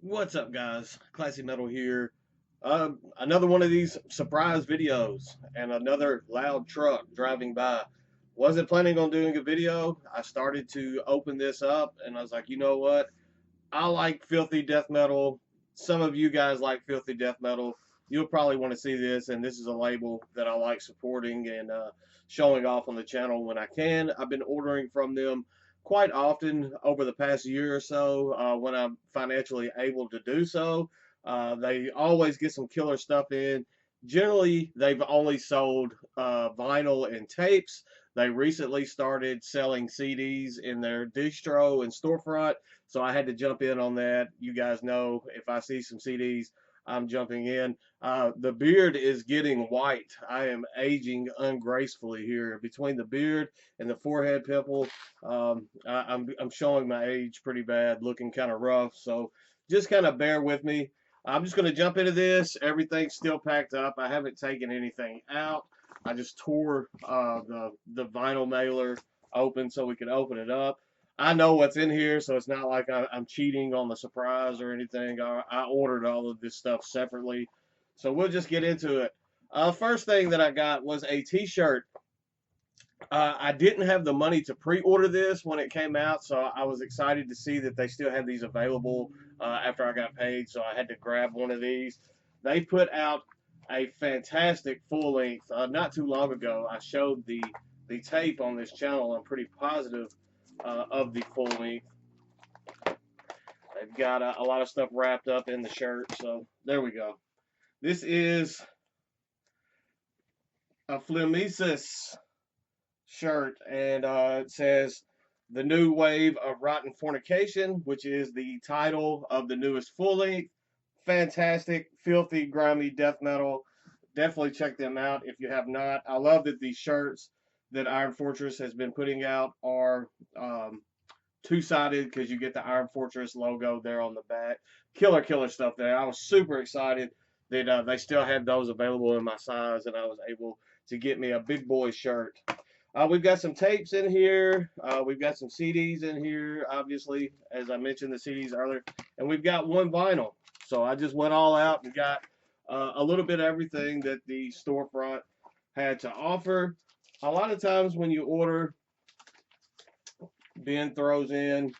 What's up, guys? Classy Metal here. Another one of these surprise videos and another loud truck driving by. Wasn't planning on doing a video. I started to open this up and I was like, you know what? I like filthy death metal. Some of you guys like filthy death metal. You'll probably want to see this, and this is a label that I like supporting and showing off on the channel when I can. I've been ordering from them quite often over the past year or so when I'm financially able to do so. They always get some killer stuff in. Generally, they've only sold vinyl and tapes. They recently started selling CDs in their distro and storefront, so I had to jump in on that. You guys know if I see some CDs, I'm jumping in. The beard is getting white. I am aging ungracefully here. Between the beard and the forehead pimple, I'm showing my age pretty bad, looking kind of rough. So just kind of bear with me. I'm just going to jump into this. Everything's still packed up. I haven't taken anything out. I just tore the vinyl mailer open so we could open it up. I know what's in here, so it's not like I'm cheating on the surprise or anything. I ordered all of this stuff separately, so we'll just get into it. First thing that I got was a T-shirt. I didn't have the money to pre-order this when it came out, so I was excited to see that they still had these available after I got paid. So I had to grab one of these. They put out a fantastic full length not too long ago. I showed the tape on this channel. I'm pretty positive of the full length. They've got a lot of stuff wrapped up in the shirt, so there we go. This is a Phlemesis shirt, and it says "The New Wave of Rotten Fornication," which is the title of the newest full length. Fantastic, filthy, grimy death metal. Definitely check them out if you have not. I love that these shirts that Iron Fortress has been putting out are two-sided because you get the Iron Fortress logo there on the back. Killer stuff there. I was super excited that they still had those available in my size, and I was able to get me a big boy shirt. We've got some tapes in here. We've got some CDs in here, obviously, as I mentioned the CDs earlier. And we've got one vinyl. So I just went all out and got a little bit of everything that the storefront had to offer. A lot of times when you order, Ben throws in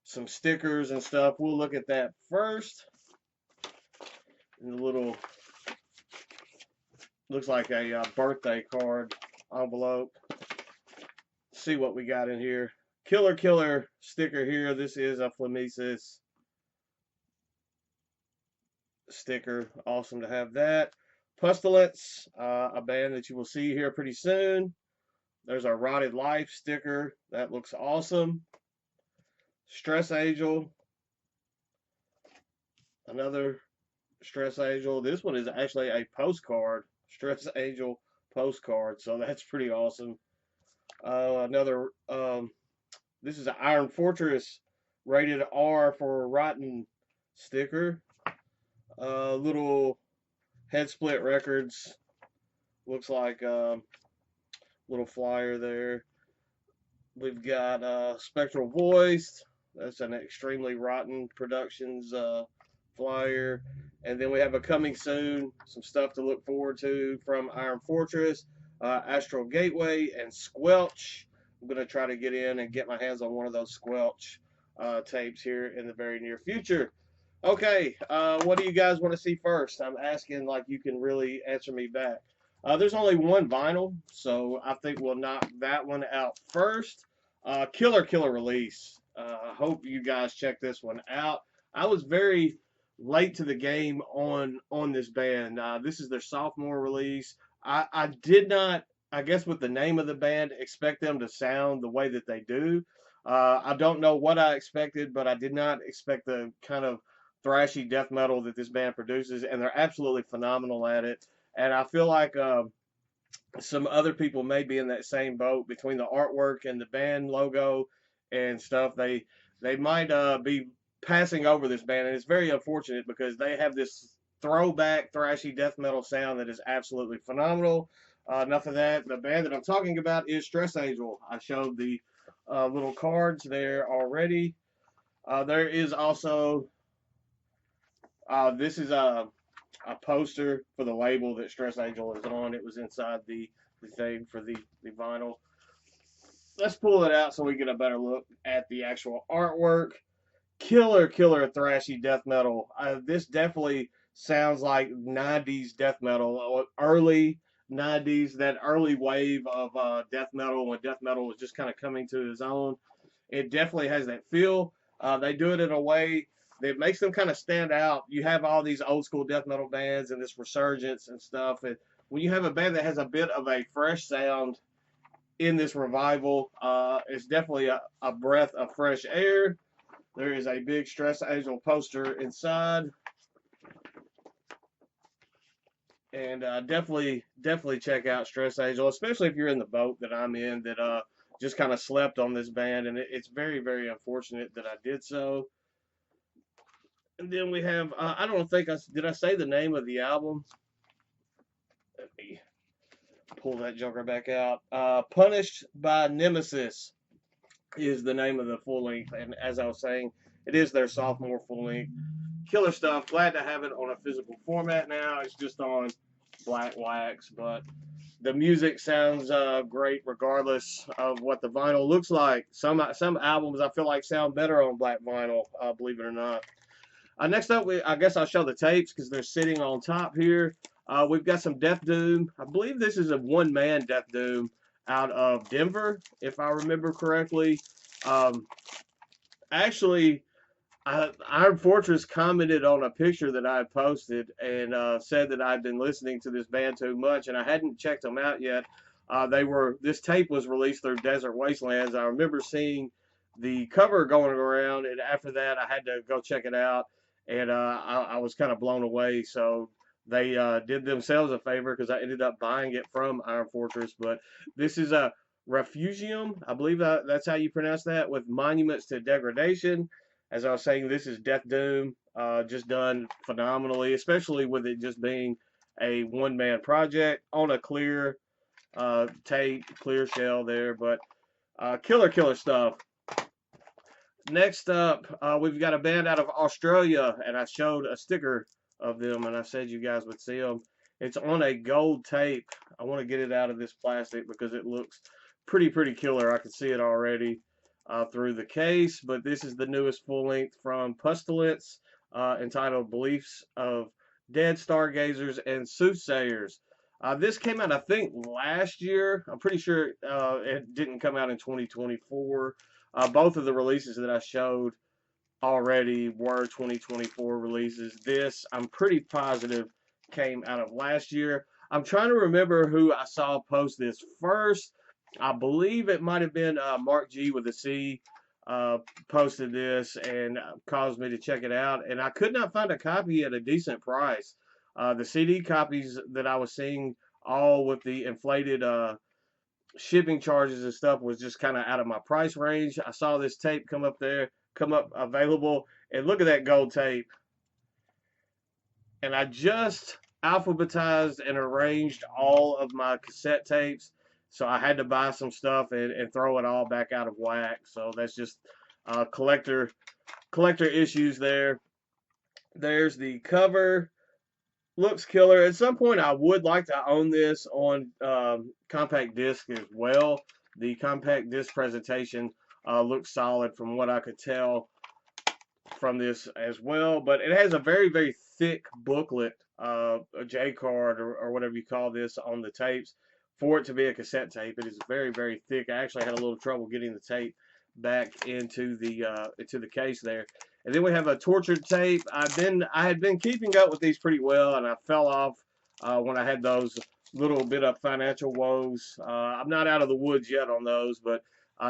some stickers and stuff. We'll look at that first. And the little, looks like a birthday card envelope. See what we got in here. Killer sticker here. This is a Phlemesis sticker. Awesome to have that. Pestilence, a band that you will see here pretty soon. There's our Rotted Life sticker. That looks awesome. Stress Angel. Another Stress Angel. This one is actually a postcard. Stress Angel postcard. So that's pretty awesome. Another, this is an Iron Fortress rated R for Rotten sticker. Little Head Split Records. Looks like a little flyer there. We've got Spectral Voice. That's an Extremely Rotten Productions flyer. And then we have a coming soon, some stuff to look forward to from Iron Fortress, Astral Gateway, and Squelch. I'm going to try to get in and get my hands on one of those Squelch tapes here in the very near future. Okay, what do you guys want to see first? I'm asking like you can really answer me back. There's only one vinyl, so I think we'll knock that one out first. Killer release. I hope you guys check this one out. I was very late to the game on this band. This is their sophomore release. I did not, I guess with the name of the band, expect them to sound the way that they do. I don't know what I expected, but I did not expect the kind of thrashy death metal that this band produces, and they're absolutely phenomenal at it. And I feel like some other people may be in that same boat between the artwork and the band logo and stuff. They might be passing over this band, and it's very unfortunate because they have this throwback thrashy death metal sound that is absolutely phenomenal. Enough of that. The band that I'm talking about is Stress Angel. I showed the little cards there already. There is also This is a poster for the label that Stress Angel is on. It was inside the thing for the vinyl. Let's pull it out so we get a better look at the actual artwork. Killer, killer, thrashy death metal. This definitely sounds like 90s death metal, early 90s, that early wave of death metal when death metal was just kind of coming to its own. It definitely has that feel. They do it in a way that makes them kind of stand out. You have all these old school death metal bands and this resurgence and stuff. And when you have a band that has a bit of a fresh sound in this revival, it's definitely a breath of fresh air. There is a big Stress Angel poster inside. And definitely check out Stress Angel, especially if you're in the boat that I'm in, that just kind of slept on this band, and it's very, very unfortunate that I did so. And then we have, I don't think did I say the name of the album? Let me pull that joker back out. Punished by Nemesis is the name of the full length, and as I was saying, it is their sophomore full length. Killer stuff. Glad to have it on a physical format now. It's just on black wax, but the music sounds great regardless of what the vinyl looks like. Some albums I feel like sound better on black vinyl, believe it or not. Next up, I guess I'll show the tapes because they're sitting on top here. We've got some Death Doom. I believe this is a one-man Death Doom out of Denver, if I remember correctly. Actually, Iron Fortress commented on a picture that I had posted and said that I'd been listening to this band too much, and I hadn't checked them out yet. This tape was released through Desert Wastelands. I remember seeing the cover going around, and after that, I had to go check it out, and I was kind of blown away. So they did themselves a favor because I ended up buying it from Iron Fortress. But this is a Refugium, I believe that's how you pronounce that, with Monuments to Degradation. As I was saying, this is Death Doom, just done phenomenally, especially with it just being a one-man project on a clear tape, clear shell there, but killer stuff. Next up, we've got a band out of Australia, and I showed a sticker of them, and I said you guys would see them. It's on a gold tape. I want to get it out of this plastic because it looks pretty killer. I can see it already through the case, but this is the newest full length from Pestilence, entitled Beliefs of Dead Stargazers and Soothsayers. This came out, I think, last year. I'm pretty sure it didn't come out in 2024. Both of the releases that I showed already were 2024 releases. This, I'm pretty positive, came out of last year. I'm trying to remember who I saw post this first. I believe it might have been Mark G with a C posted this and caused me to check it out. And I could not find a copy at a decent price. The CD copies that I was seeing, all with the inflated shipping charges and stuff, was just kind of out of my price range. I saw this tape come up available, and look at that gold tape. And I just alphabetized and arranged all of my cassette tapes, so I had to buy some stuff and throw it all back out of whack. So that's just collector issues there. There's the cover. Looks killer. At some point, I would like to own this on compact disc as well. The compact disc presentation looks solid from what I could tell from this as well, but it has a very thick booklet, a J card or whatever you call this, on the tapes. For it to be a cassette tape, it is very thick. I actually had a little trouble getting the tape back into the case there. And then we have a Tortured tape. I had been keeping up with these pretty well, and I fell off when I had those little bit of financial woes. I'm not out of the woods yet on those, but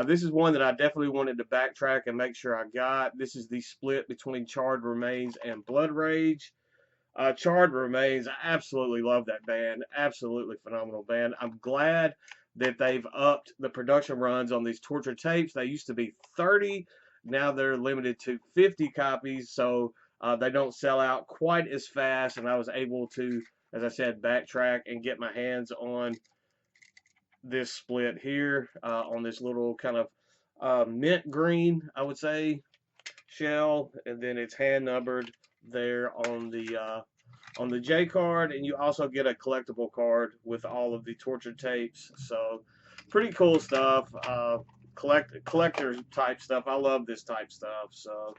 this is one that I definitely wanted to backtrack and make sure I got. This is the split between Charred Remains and Blood Rage. Charred Remains, I absolutely love that band. Absolutely phenomenal band. I'm glad that they've upped the production runs on these Tortured tapes. They used to be 30. Now they're limited to 50 copies, so they don't sell out quite as fast. And I was able to, as I said, backtrack and get my hands on this split here on this little kind of mint green, I would say, shell, and then it's hand numbered there on the J card, and you also get a collectible card with all of the torture tapes. So pretty cool stuff. Collector type stuff. I love this type stuff. So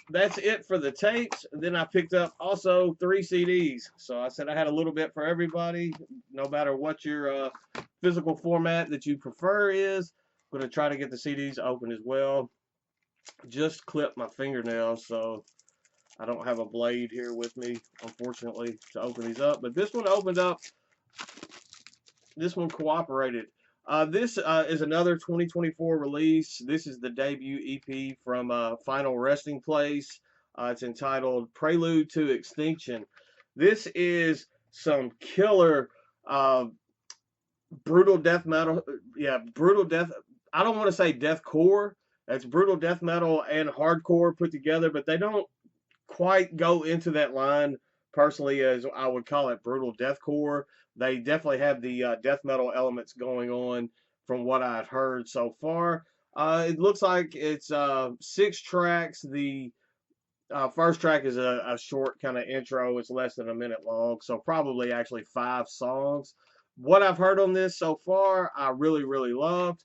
that's it for the tapes. Then I picked up also 3 CDs. So I said I had a little bit for everybody, no matter what your physical format that you prefer is. I'm going to try to get the CDs open as well. Just clipped my fingernails, so I don't have a blade here with me, unfortunately, to open these up. But this one opened up. This one cooperated. This is another 2024 release. This is the debut EP from Final Resting Place. It's entitled Prelude to Extinction. This is some killer brutal death metal. Yeah, brutal death. I don't want to say deathcore. That's brutal death metal and hardcore put together, but they don't quite go into that line personally as I would call it brutal deathcore. They definitely have the death metal elements going on from what I've heard so far. It looks like it's 6 tracks. The first track is a short kind of intro. It's less than a minute long, so probably actually 5 songs. What I've heard on this so far, I really, really loved.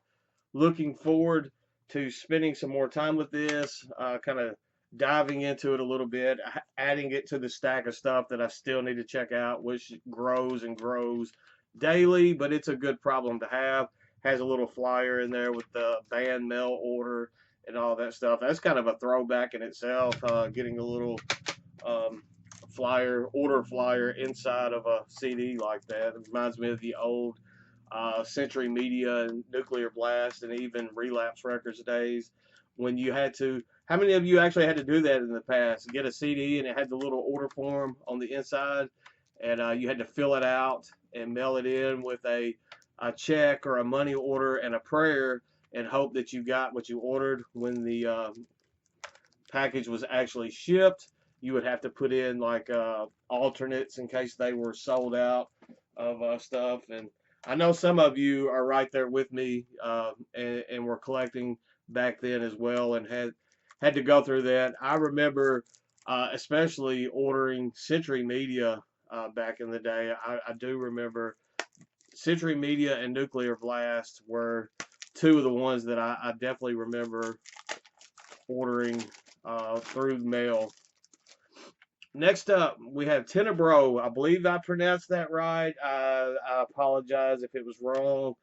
Looking forward to spending some more time with this, kind of diving into it a little bit, adding it to the stack of stuff that I still need to check out, which grows and grows daily, but it's a good problem to have. Has a little flyer in there with the band mail order and all that stuff. That's kind of a throwback in itself, getting a little order flyer inside of a CD like that. It reminds me of the old Century Media and Nuclear Blast and even Relapse Records days when you had to. How many of you actually had to do that in the past? Get a CD and it had the little order form on the inside, and you had to fill it out and mail it in with a check or a money order and a prayer and hope that you got what you ordered when the package was actually shipped. You would have to put in like alternates in case they were sold out of stuff. And I know some of you are right there with me and were collecting back then as well and had to go through that. I remember especially ordering Century Media back in the day. I do remember Century Media and Nuclear Blast were 2 of the ones that I definitely remember ordering through the mail. Next up, we have Tenebro. I believe I pronounced that right. I apologize if it was wrong.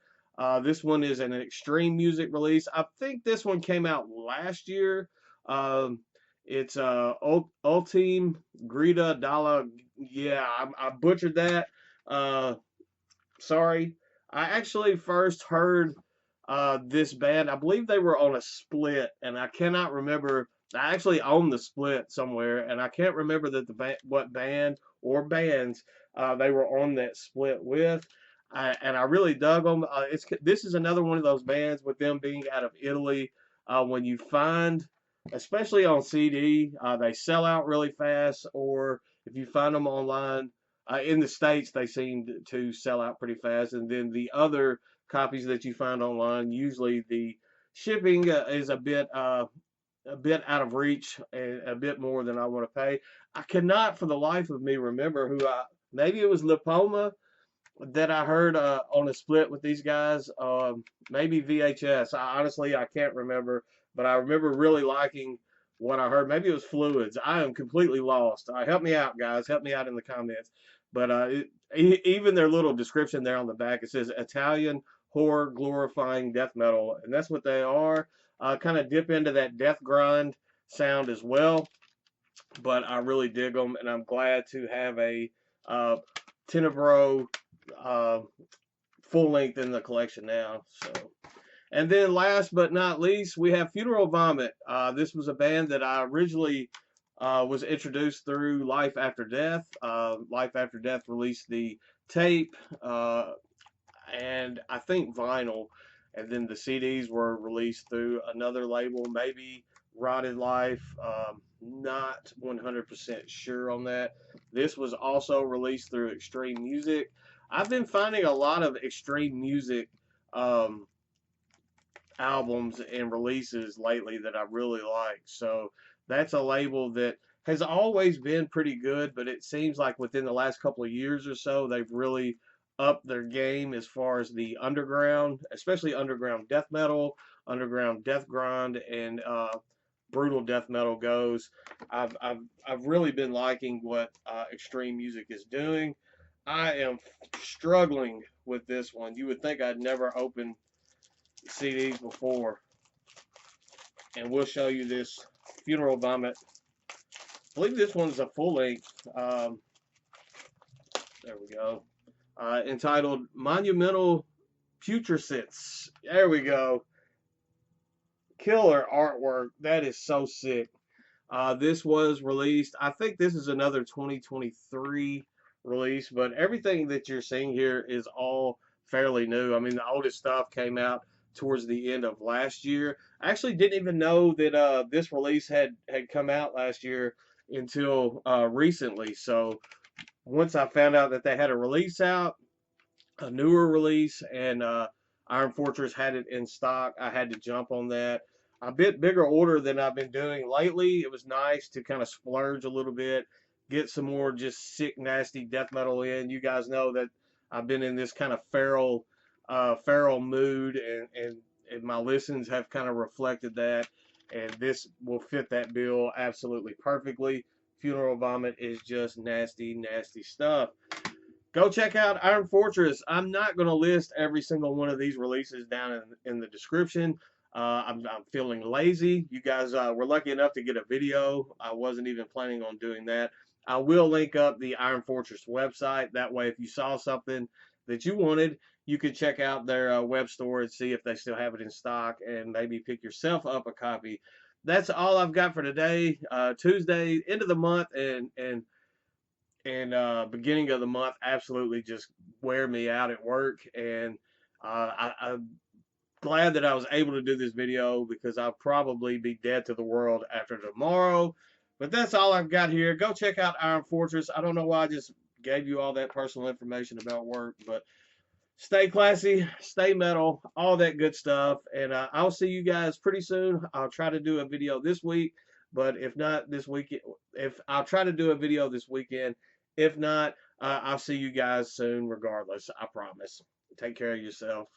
This one is an extreme music release. I think this one came out last year. It's Ultime Grita Dalla. Yeah, I butchered that. Sorry. I actually first heard this band. I believe they were on a split, and I cannot remember. I actually own the split somewhere, and I can't remember what band or bands they were on that split with. And I really dug them. This is another one of those bands with them being out of Italy. When you find, especially on CD, they sell out really fast, or if you find them online in the States, they seem to sell out pretty fast. And then the other copies that you find online, usually the shipping is a bit out of reach and a bit more than I want to pay. I cannot for the life of me remember maybe it was Lipoma that I heard on a split with these guys. Maybe VHS. Honestly, I can't remember, but I remember really liking what I heard. Maybe it was Fluids. I am completely lost. Help me out, guys. Help me out in the comments. But even their little description there on the back, it says Italian horror glorifying death metal, and that's what they are. Kind of dip into that death grind sound as well, but I really dig them, and I'm glad to have a Tenebro full length in the collection now. So, and then last but not least, we have Funeral Vomit. This was a band that I originally was introduced through Life After Death. Life After Death released the tape and I think vinyl, and then the CDs were released through another label, maybe Rotted Life. Not 100% sure on that. This was also released through Extreme Music. I've been finding a lot of Extreme Music albums and releases lately that I really like. So that's a label that has always been pretty good, but it seems like within the last couple of years or so, they've really upped their game as far as the underground, especially underground death metal, underground death grind, and brutal death metal goes. I've really been liking what extreme music is doing. I am struggling with this one. You would think I'd never opened CDs before, and we'll show you this Funeral Vomit. I believe this one's a full length. There we go. Entitled Monumental Putricits. There we go. Killer artwork. That is so sick. This was released. I think this is another 2023 release, but everything that you're seeing here is all fairly new. I mean, the oldest stuff came out towards the end of last year. I actually didn't even know that this release had come out last year until recently. So once I found out that they had a release out, a newer release, and Iron Fortress had it in stock, I had to jump on that. A bit bigger order than I've been doing lately. It was nice to kind of splurge a little bit, get some more just sick, nasty death metal in. You guys know that I've been in this kind of feral mood, and my listens have kind of reflected that, and this will fit that bill absolutely perfectly. Funeral Vomit is just nasty, nasty stuff. Go check out Iron Fortress. I'm not going to list every single one of these releases down in the description. I'm feeling lazy. You guys were lucky enough to get a video. I wasn't even planning on doing that. I will link up the Iron Fortress website. That way, if you saw something that you wanted, you could check out their web store and see if they still have it in stock, and maybe pick yourself up a copy. That's all I've got for today. Tuesday, end of the month, and beginning of the month absolutely just wear me out at work, and I'm glad that I was able to do this video, because I'll probably be dead to the world after tomorrow. But that's all I've got here. Go check out Iron Fortress. I don't know why I just gave you all that personal information about work, but stay classy, stay metal, all that good stuff, and I'll see you guys pretty soon. I'll try to do a video this week, but if not this weekend, if I'll try to do a video this weekend. If not, I'll see you guys soon regardless. I promise. Take care of yourself.